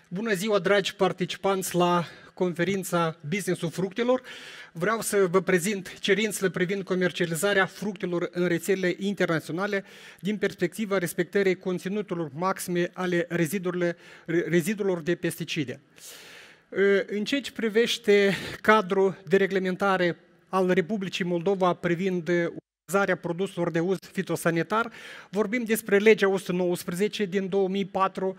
Bună ziua, dragi participanți la conferința Business-ul fructelor. Vreau să vă prezint cerințele privind comercializarea fructelor în rețelele internaționale din perspectiva respectării conținuturilor maxime ale rezidurilor de pesticide. În ceea ce privește cadrul de reglementare al Republicii Moldova privind utilizarea produselor de uz fitosanitar, vorbim despre legea 119 din 2004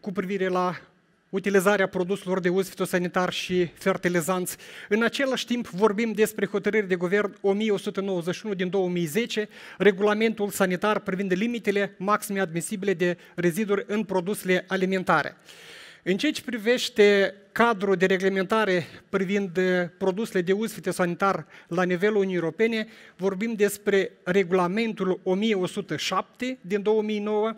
cu privire la utilizarea produselor de uz fitosanitar și fertilizanți. În același timp vorbim despre hotărâri de guvern 1191 din 2010, regulamentul sanitar privind limitele maxime admisibile de reziduri în produsele alimentare. În ceea ce privește cadrul de reglementare privind produsele de uz fitosanitar la nivelul Uniunii Europene, vorbim despre regulamentul 1107 din 2009,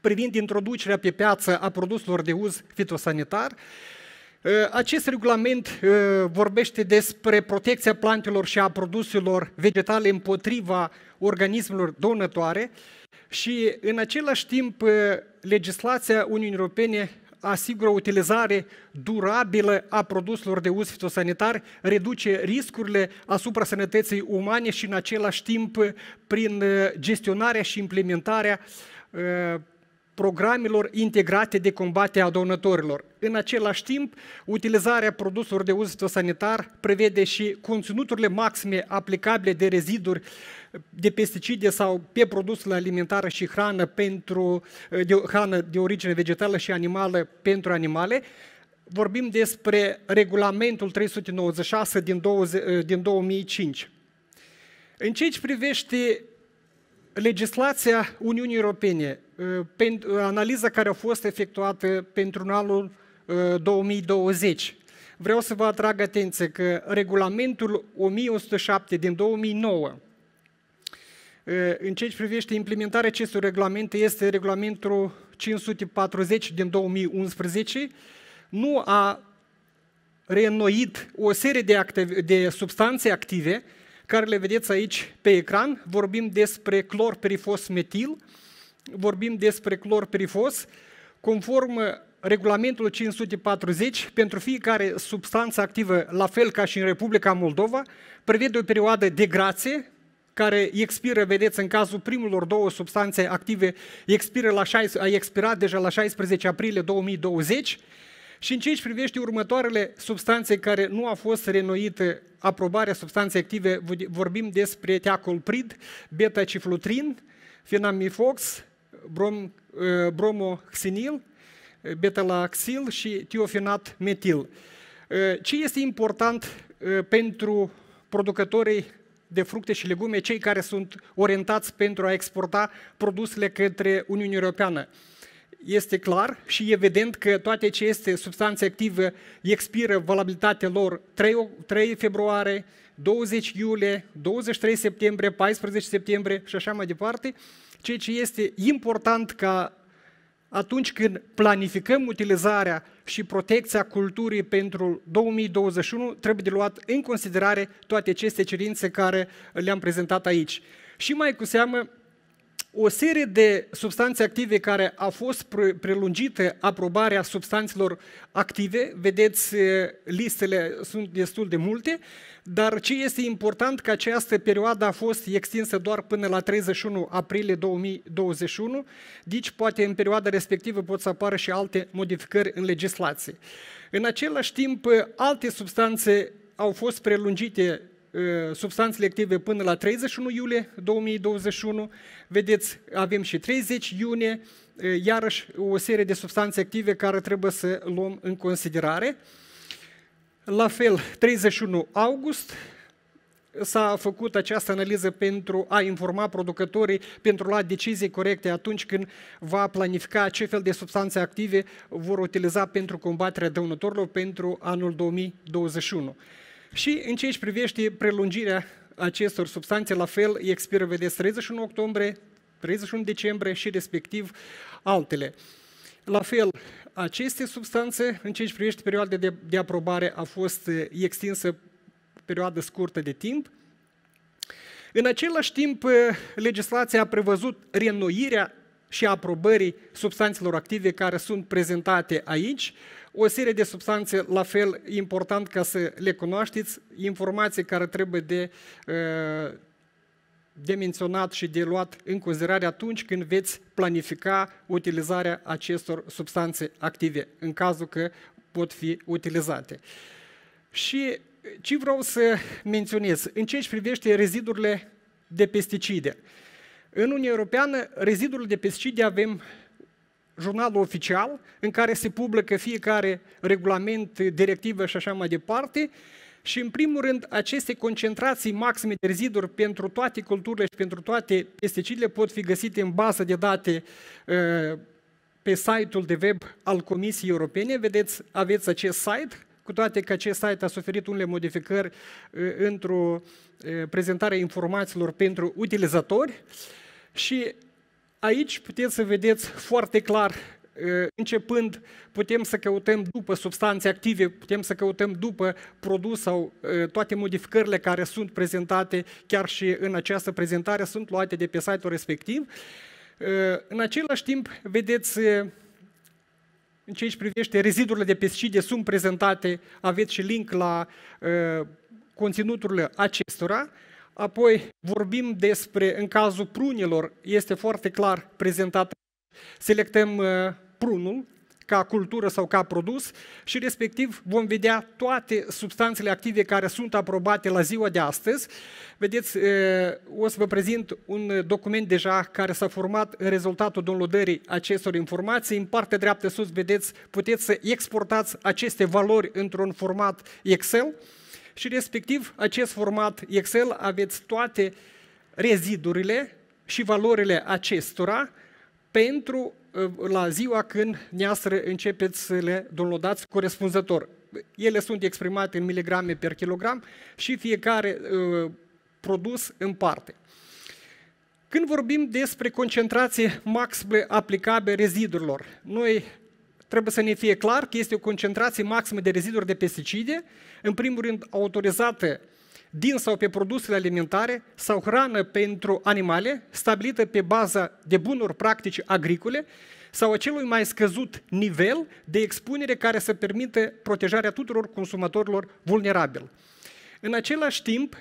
privind introducerea pe piață a produselor de uz fitosanitar. Acest regulament vorbește despre protecția plantelor și a produselor vegetale împotriva organismelor dăunătoare și în același timp legislația Uniunii Europene asigură o utilizare durabilă a produselor de uz fitosanitar, reduce riscurile asupra sănătății umane și în același timp prin gestionarea și implementarea programelor integrate de combatere a dăunătorilor. În același timp, utilizarea produselor de uz fitosanitar prevede și conținuturile maxime aplicabile de reziduri de pesticide sau pe produsele alimentare și hrană de origine vegetală și animală pentru animale. Vorbim despre regulamentul 396 din 2005. În ceea ce privește legislația Uniunii Europene, analiza care a fost efectuată pentru anul 2020, vreau să vă atrag atenție că regulamentul 1107 din 2009, în ceea ce privește implementarea acestui regulament, este regulamentul 540 din 2011, nu a reînnoit o serie de substanțe active care le vedeți aici pe ecran. Vorbim despre clorpirifos metil, vorbim despre clorpirifos, conform regulamentul 540, pentru fiecare substanță activă, la fel ca și în Republica Moldova, prevede o perioadă de grație, care expiră, vedeți, în cazul primelor două substanțe active, a expirat deja la 16 aprilie 2020, și în ceea ce privește următoarele substanțe care nu a fost reînnoită aprobarea substanței active, vorbim despre teacolprid, beta-ciflutrin, finamifox, bromoxinil, betalaxil și tiofenat metil. Ce este important pentru producătorii de fructe și legume, cei care sunt orientați pentru a exporta produsele către Uniunea Europeană? Este clar și evident că toate aceste substanțe active expiră valabilitatea lor 3 februarie, 20 iulie, 23 septembrie, 14 septembrie și așa mai departe, ceea ce este important ca atunci când planificăm utilizarea și protecția culturii pentru 2021, trebuie de luat în considerare toate aceste cerințe care le-am prezentat aici. Și mai cu seamă, o serie de substanțe active care a fost prelungită aprobarea substanțelor active, vedeți, listele sunt destul de multe, dar ce este important că această perioadă a fost extinsă doar până la 31 aprilie 2021, deci poate în perioada respectivă pot să apară și alte modificări în legislație. În același timp, alte substanțe au fost prelungite, substanțele active până la 31 iulie 2021, vedeți, avem și 30 iunie, iarăși o serie de substanțe active care trebuie să luăm în considerare. La fel, 31 august s-a făcut această analiză pentru a informa producătorii, pentru a lua decizii corecte atunci când va planifica ce fel de substanțe active vor utiliza pentru combaterea dăunătorilor pentru anul 2021. Și în ceea ce privește prelungirea acestor substanțe, la fel, expiră, vedeți, 31 octombrie, 31 decembrie și respectiv altele. La fel, aceste substanțe, în ceea ce privește perioada de aprobare, a fost extinsă perioadă scurtă de timp. În același timp, legislația a prevăzut reînnoirea și aprobării substanțelor active care sunt prezentate aici, o serie de substanțe la fel important ca să le cunoașteți, informații care trebuie de menționat și de luat în considerare atunci când veți planifica utilizarea acestor substanțe active, în cazul că pot fi utilizate. Și ce vreau să menționez? În ceea ce privește rezidurile de pesticide. În Uniunea Europeană, rezidurile de pesticide avem jurnalul oficial, în care se publică fiecare regulament, directivă și așa mai departe, și în primul rând, aceste concentrații maxime de reziduri pentru toate culturile și pentru toate pesticidele pot fi găsite în bază de date pe site-ul de web al Comisiei Europene. Vedeți, aveți acest site, cu toate că acest site a suferit unele modificări într-o prezentare a informațiilor pentru utilizatori. Și aici puteți să vedeți foarte clar, începând, putem să căutăm după substanțe active, putem să căutăm după produs sau toate modificările care sunt prezentate, chiar și în această prezentare, sunt luate de pe site-ul respectiv. În același timp, vedeți, în ceea ce privește rezidurile de pesticide sunt prezentate, aveți și link la conținuturile acestora. Apoi vorbim despre, în cazul prunilor, este foarte clar prezentat, selectăm prunul ca cultură sau ca produs și respectiv vom vedea toate substanțele active care sunt aprobate la ziua de astăzi. Vedeți, o să vă prezint un document deja care s-a format în rezultatul downloadării acestor informații. În partea dreaptă sus, vedeți, puteți să exportați aceste valori într-un format Excel și respectiv acest format Excel aveți toate rezidurile și valorile acestora pentru la ziua când neastră începeți să le downloadați corespunzător. Ele sunt exprimate în miligrame per kilogram și fiecare produs în parte. Când vorbim despre concentrație maximă aplicabile rezidurilor, noi trebuie să ne fie clar că este o concentrație maximă de reziduri de pesticide, în primul rând autorizată din sau pe produsele alimentare sau hrană pentru animale, stabilită pe baza de bunuri practici agricole sau a celui mai scăzut nivel de expunere care să permită protejarea tuturor consumatorilor vulnerabili. În același timp,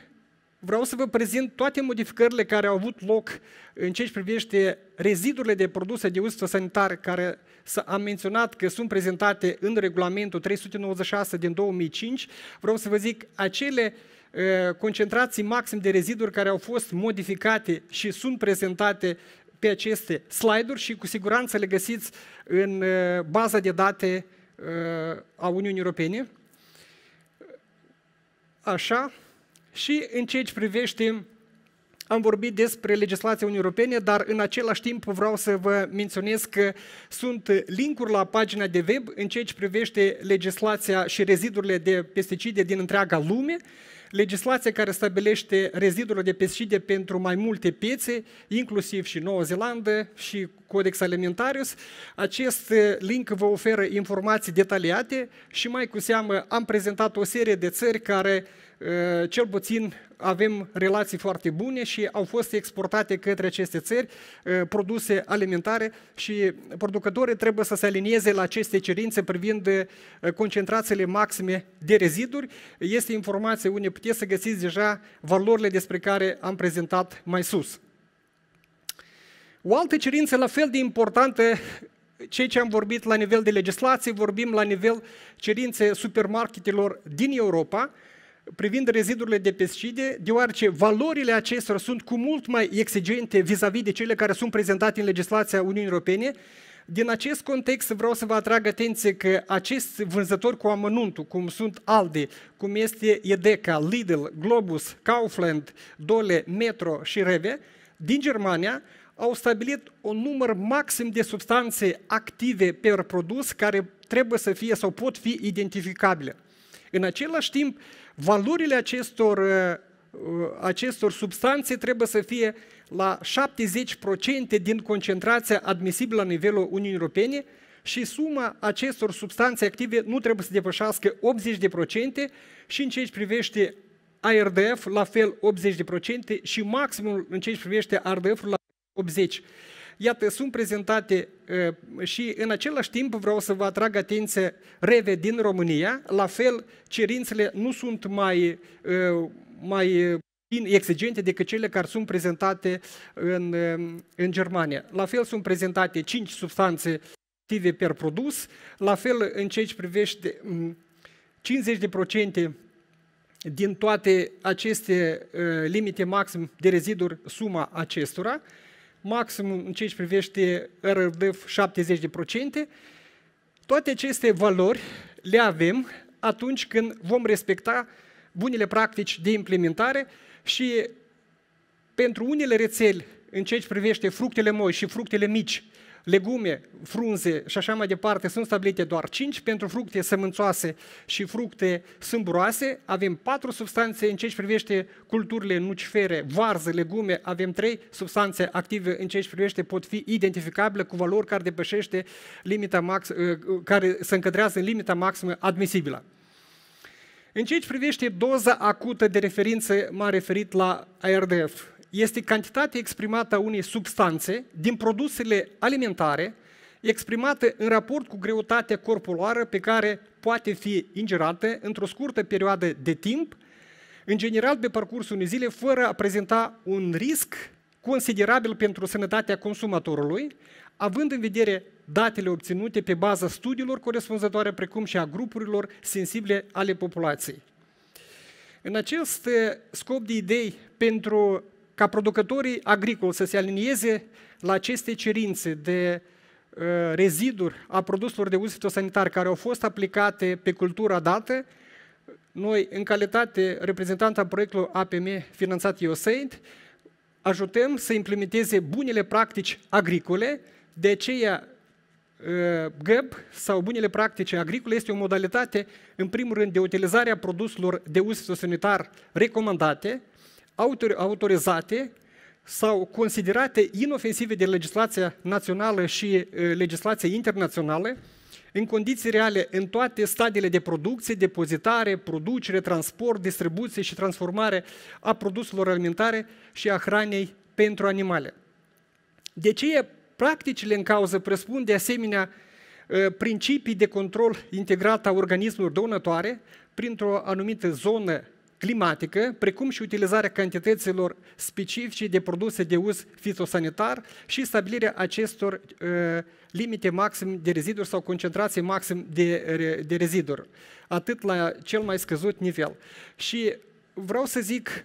vreau să vă prezint toate modificările care au avut loc în ceea ce privește rezidurile de produse de uz sanitar, care am menționat că sunt prezentate în regulamentul 396 din 2005. Vreau să vă zic acele concentrații maxim de reziduri care au fost modificate și sunt prezentate pe aceste slide-uri și cu siguranță le găsiți în baza de date a Uniunii Europene. Așa. Și în ceea ce privește, am vorbit despre legislația Uniunii Europene, dar în același timp vreau să vă menționez că sunt link-uri la pagina de web în ceea ce privește legislația și rezidurile de pesticide din întreaga lume, legislația care stabilește rezidurile de pesticide pentru mai multe piețe, inclusiv și Noua Zeelandă și Codex Alimentarius. Acest link vă oferă informații detaliate și mai cu seamă am prezentat o serie de țări care cel puțin avem relații foarte bune și au fost exportate către aceste țări produse alimentare și producătorii trebuie să se alinieze la aceste cerințe privind concentrațiile maxime de reziduri. Este informație unde puteți să găsiți deja valorile despre care am prezentat mai sus. O altă cerință la fel de importantă, ceea ce am vorbit la nivel de legislație, vorbim la nivel cerințe supermarketelor din Europa, privind rezidurile de pesticide, deoarece valorile acestora sunt cu mult mai exigente vis-a-vis de cele care sunt prezentate în legislația Uniunii Europene. Din acest context vreau să vă atrag atenție că acești vânzători cu amănuntul, cum sunt Aldi, cum este Edeka, Lidl, Globus, Kaufland, Dole, Metro și Rewe, din Germania, au stabilit un număr maxim de substanțe active per produs care trebuie să fie sau pot fi identificabile. În același timp, valorile acestor substanțe trebuie să fie la 70% din concentrația admisibilă la nivelul Uniunii Europene și suma acestor substanțe active nu trebuie să depășească 80% și în ceea ce privește ARDF la fel 80% și maximul în ce privește RDF-ul la 80%. Iată, sunt prezentate și în același timp vreau să vă atrag atenția REVE din România. La fel, cerințele nu sunt mai exigente decât cele care sunt prezentate în Germania. La fel sunt prezentate 5 substanțe active per produs, la fel în ceea ce privește 50% din toate aceste limite maxim de reziduri, suma acestora, maxim în ceea ce privește RDF 70%, toate aceste valori le avem atunci când vom respecta bunele practici de implementare și pentru unele rețeli, în ceea ce privește fructele moi și fructele mici, legume, frunze și așa mai departe, sunt stabilite doar 5, pentru fructe sămânțoase și fructe sâmburoase avem 4 substanțe, în ceea ce privește culturile nucifere, varză, legume, avem 3 substanțe active, în ceea ce privește pot fi identificabile cu valori care depășește limita care se încadrează în limita maximă admisibilă. În ceea ce privește doza acută de referință, m-am referit la ARDF. Este cantitatea exprimată a unei substanțe din produsele alimentare, exprimată în raport cu greutatea corporală pe care poate fi ingerată într-o scurtă perioadă de timp, în general pe parcursul unei zile, fără a prezenta un risc considerabil pentru sănătatea consumatorului, având în vedere datele obținute pe baza studiilor corespunzătoare, precum și a grupurilor sensibile ale populației. În acest scop de idei, pentru ca producătorii agricoli să se alinieze la aceste cerințe de reziduri a produselor de uz fitosanitar care au fost aplicate pe cultura dată, noi, în calitate reprezentant al proiectului APM finanțat USAID, ajutăm să implementeze bunele practici agricole, de aceea GAP sau bunele practici agricole este o modalitate, în primul rând, de utilizarea produselor de uz fitosanitar recomandate, autorizate sau considerate inofensive de legislația națională și legislația internațională, în condiții reale în toate stadiile de producție, depozitare, producere, transport, distribuție și transformare a produselor alimentare și a hranei pentru animale. De aceea, practicile în cauză presupun de asemenea principii de control integrat a organismelor dăunătoare printr-o anumită zonă climatică, precum și utilizarea cantităților specifice de produse de uz fitosanitar și stabilirea acestor limite maxim de reziduri sau concentrație maxim de reziduri, atât la cel mai scăzut nivel. Și vreau să zic,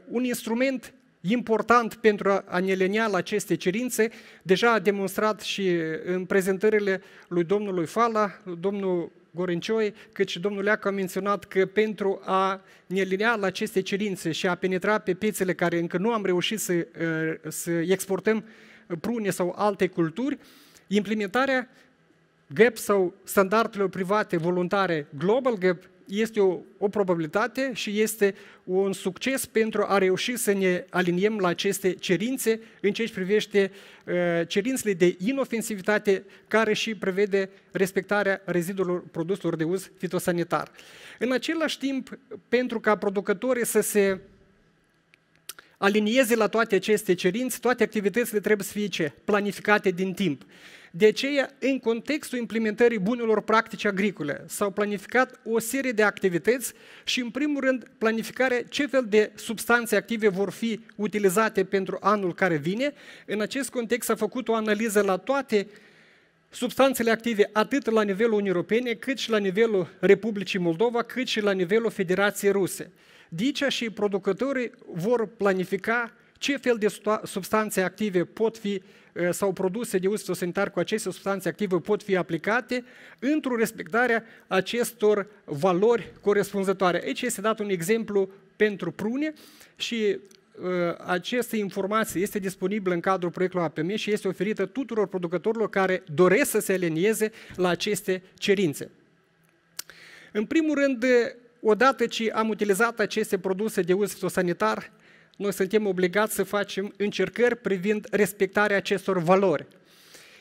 un instrument important pentru a ne alinia la aceste cerințe, deja a demonstrat și în prezentările lui domnului Fala, domnul Gorencioi, cât și domnul Leacu a menționat că pentru a ne alinea la aceste cerințe și a penetra pe piețele care încă nu am reușit să exportăm prune sau alte culturi, implementarea GAP sau standardelor private voluntare Global GAP este o probabilitate și este un succes pentru a reuși să ne aliniem la aceste cerințe în ceea ce privește cerințele de inofensivitate care și prevede respectarea rezidurilor produselor de uz fitosanitar. În același timp, pentru ca producătorii să se alinieze la toate aceste cerințe, toate activitățile trebuie să fie planificate din timp. De aceea, în contextul implementării bunelor practici agricole, s-au planificat o serie de activități și, în primul rând, planificarea ce fel de substanțe active vor fi utilizate pentru anul care vine. În acest context s-a făcut o analiză la toate substanțele active, atât la nivelul Uniunii Europene, cât și la nivelul Republicii Moldova, cât și la nivelul Federației Ruse. De aici și producătorii vor planifica ce fel de substanțe active pot fi sau produse de uz fitosanitar cu aceste substanțe active pot fi aplicate într-o respectare acestor valori corespunzătoare. Aici este dat un exemplu pentru prune și această informație este disponibilă în cadrul proiectului APM și este oferită tuturor producătorilor care doresc să se alinieze la aceste cerințe. În primul rând, odată ce am utilizat aceste produse de uz fitosanitar, noi suntem obligați să facem încercări privind respectarea acestor valori.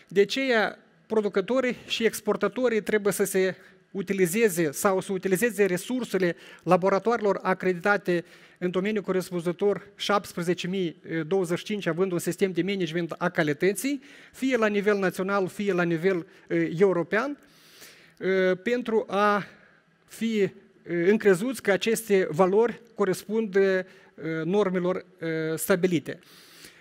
De aceea, producătorii și exportatorii trebuie să se utilizeze sau să utilizeze resursele laboratoarelor acreditate în domeniul corespunzător 17.025, având un sistem de management a calității, fie la nivel național, fie la nivel european, pentru a fi încrezuți că aceste valori corespund normelor stabilite.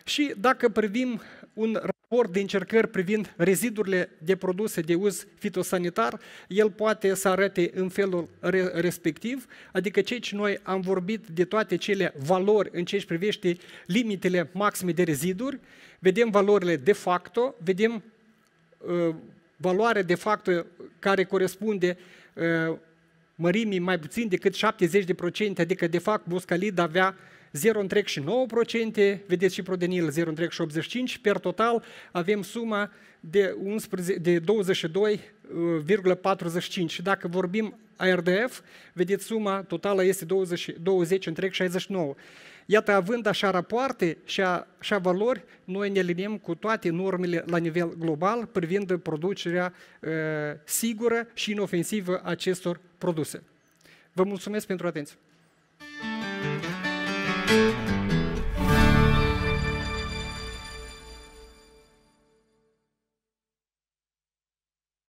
Și dacă privim un raport de încercări privind rezidurile de produse de uz fitosanitar, el poate să arate în felul respectiv, adică ceea ce noi am vorbit de toate cele valori în ceea ce privește limitele maxime de reziduri, vedem valorile de facto, vedem valoarea de facto care corespunde mărimii mai puțin decât 70%, adică de fapt Buscalid avea 0,9%, vedeți și Prodenil 0,85%, per total avem suma de 22,45%. Dacă vorbim ARDF, vedeți suma totală este 20,69%. Iată, având așa rapoarte și așa valori, noi ne aliniem cu toate normele la nivel global privind producerea sigură și inofensivă a acestor produse. Vă mulțumesc pentru atenție!